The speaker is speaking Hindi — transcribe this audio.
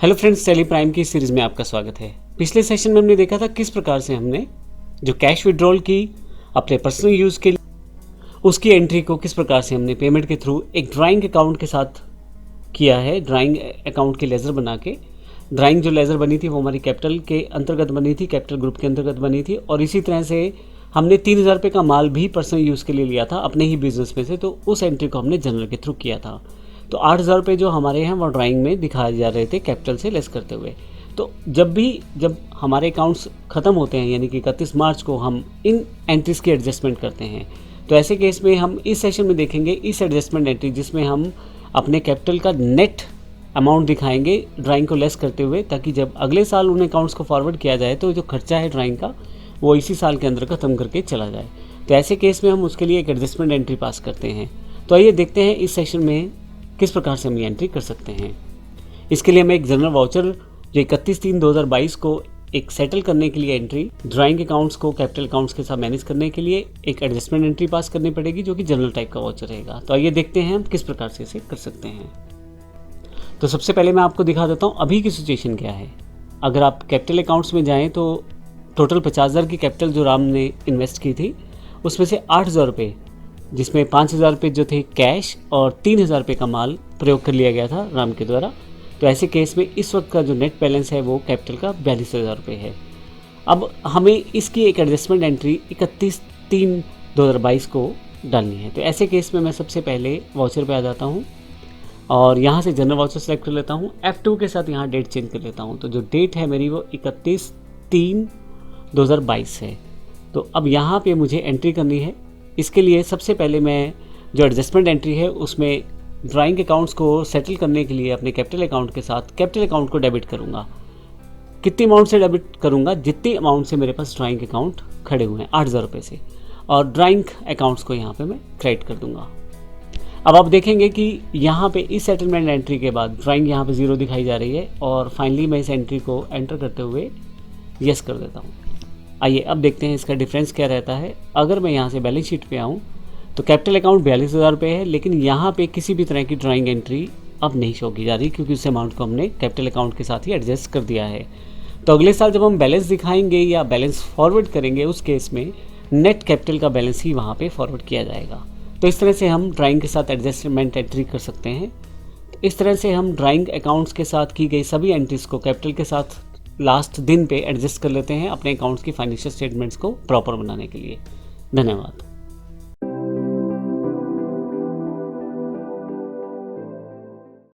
हेलो फ्रेंड्स, टैली प्राइम की सीरीज में आपका स्वागत है। पिछले सेशन में हमने देखा था किस प्रकार से हमने जो कैश विड्रॉल की अपने पर्सनल यूज़ के लिए उसकी एंट्री को किस प्रकार से हमने पेमेंट के थ्रू एक ड्राइंग अकाउंट के साथ किया है। ड्राइंग अकाउंट की लेज़र बना के, ड्राइंग जो लेज़र बनी थी वो हमारी कैपिटल के अंतर्गत बनी थी, कैपिटल ग्रुप के अंतर्गत बनी थी। और इसी तरह से हमने 3,000 रुपये का माल भी पर्सनल यूज़ के लिए लिया था अपने ही बिजनेस में से, तो उस एंट्री को हमने जनरल के थ्रू किया था। तो 8,000 रुपये जो हमारे हैं वो ड्राइंग में दिखाए जा रहे थे कैपिटल से लेस करते हुए। तो जब हमारे अकाउंट्स ख़त्म होते हैं, यानी कि 31 मार्च को हम इन एंट्रीज़ की एडजस्टमेंट करते हैं। तो ऐसे केस में हम इस सेशन में देखेंगे इस एडजस्टमेंट एंट्री, जिसमें हम अपने कैपिटल का नेट अमाउंट दिखाएंगे ड्राइंग को लेस करते हुए, ताकि जब अगले साल उन अकाउंट्स को फॉरवर्ड किया जाए तो जो खर्चा है ड्राइंग का वो इसी साल के अंदर ख़त्म करके चला जाए। तो ऐसे केस में हम उसके लिए एक एडजस्टमेंट एंट्री पास करते हैं। तो आइए देखते हैं इस सेशन में किस प्रकार से हम ये एंट्री कर सकते हैं। इसके लिए हमें एक जनरल वाउचर जो 31/3/2022 को एक सेटल करने के लिए एंट्री, ड्राइंग अकाउंट्स को कैपिटल अकाउंट्स के साथ मैनेज करने के लिए एक एडजस्टमेंट एंट्री पास करनी पड़ेगी, जो कि जनरल टाइप का वाउचर रहेगा। तो आइए देखते हैं हम किस प्रकार से इसे कर सकते हैं। तो सबसे पहले मैं आपको दिखा देता हूँ अभी की सिचुएशन क्या है। अगर आप कैपिटल अकाउंट्स में जाएँ तो टोटल 50,000 की कैपिटल जो राम ने इन्वेस्ट की थी, उसमें से 8,000 रुपये, जिसमें 5,000 रुपये जो थे कैश और 3,000 रुपये का माल प्रयोग कर लिया गया था राम के द्वारा। तो ऐसे केस में इस वक्त का जो नेट बैलेंस है वो कैपिटल का 42,000 रुपये है। अब हमें इसकी एक एडजस्टमेंट एंट्री 31/3/2022 को डालनी है। तो ऐसे केस में मैं सबसे पहले वाउचर पे आ जाता हूँ और यहाँ से जनरल वाउचर सेलेक्ट कर लेता हूँ। F2 के साथ यहाँ डेट चेंज कर लेता हूँ। तो जो डेट है मेरी वो 31/3/2022 है। तो अब यहाँ पे मुझे एंट्री करनी है। इसके लिए सबसे पहले मैं जो एडजस्टमेंट एंट्री है उसमें ड्राइंग अकाउंट्स को सेटल करने के लिए अपने कैपिटल अकाउंट के साथ कैपिटल अकाउंट को डेबिट करूँगा। कितनी अमाउंट से डेबिट करूँगा? जितनी अमाउंट से मेरे पास ड्राइंग अकाउंट खड़े हुए हैं, 8,000 रुपये से, और ड्राइंग अकाउंट्स को यहाँ पे मैं क्रेडिट कर दूँगा। अब आप देखेंगे कि यहाँ पे इस सेटलमेंट एंट्री के बाद ड्राइंग यहाँ पे 0 दिखाई जा रही है, और फाइनली मैं इस एंट्री को एंटर करते हुए यस कर देता हूँ। आइए अब देखते हैं इसका डिफरेंस क्या रहता है। अगर मैं यहाँ से बैलेंस शीट पे आऊँ तो कैपिटल अकाउंट 42,000 रुपये है, लेकिन यहाँ पे किसी भी तरह की ड्राइंग एंट्री अब नहीं शो की जा रही, क्योंकि उस अमाउंट को हमने कैपिटल अकाउंट के साथ ही एडजस्ट कर दिया है। तो अगले साल जब हम बैलेंस दिखाएंगे या बैलेंस फॉरवर्ड करेंगे, उस केस में नेट कैपिटल का बैलेंस ही वहाँ पर फॉरवर्ड किया जाएगा। तो इस तरह से हम ड्राइंग के साथ एडजस्टमेंट एंट्री कर सकते हैं। इस तरह से हम ड्राइंग अकाउंट्स के साथ की गई सभी एंट्रीज़ को कैपिटल के साथ लास्ट दिन पे एडजस्ट कर लेते हैं अपने अकाउंट्स की फाइनेंशियल स्टेटमेंट्स को प्रॉपर बनाने के लिए। धन्यवाद।